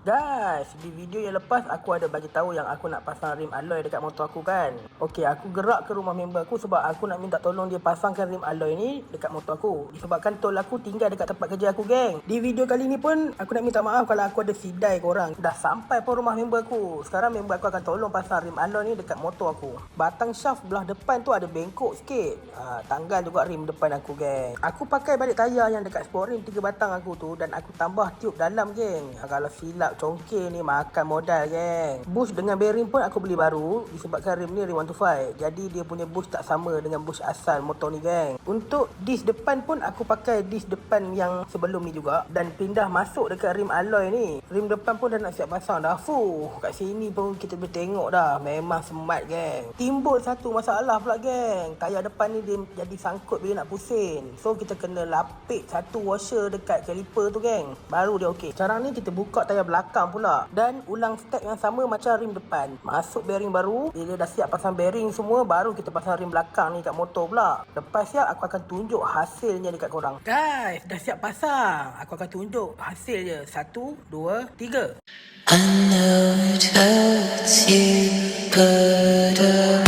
Guys, di video yang lepas aku ada bagi tahu yang aku nak pasang rim alloy dekat motor aku kan. Okey, aku gerak ke rumah member aku sebab aku nak minta tolong dia pasangkan rim alloy ni dekat motor aku. Disebabkan tol aku tinggal dekat tempat kerja aku, geng. Di video kali ni pun aku nak minta maaf kalau aku ada sidai korang. Dah sampai pun rumah member aku. Sekarang member aku akan tolong pasang rim alloy ni dekat motor aku. Batang shaft belah depan tu ada bengkok sikit. Tanggal juga rim depan aku, geng. Aku pakai balik tayar yang dekat sport rim 3 batang aku tu dan aku tambah tube dalam, geng. Kalau silap congkir ni makan modal, geng. Bush dengan bearing pun aku beli baru disebabkan rim ni rim 125. Jadi dia punya bush tak sama dengan bush asal motor ni, geng. Untuk disk depan pun aku pakai disk depan yang sebelum ni juga dan pindah masuk dekat rim alloy ni. Rim depan pun dah nak siap pasang dah. Kat sini pun kita boleh tengok dah. Memang smart, geng. Timbul satu masalah pula, geng. Tayar depan ni dia jadi sangkut bila nak pusing. So kita kena lapik satu washer dekat caliper tu, geng. Baru dia okey. Sekarang ni kita buka tayar belakang pula dan ulang step yang sama macam rim depan. Masuk bearing baru. Bila dah siap pasang bearing semua, baru kita pasang rim belakang ni kat motor pula. Lepas siap aku akan tunjuk hasilnya dekat korang. Guys, dah siap pasang. Aku akan tunjuk hasil je. 1, 2, 3. I know it hurts you, but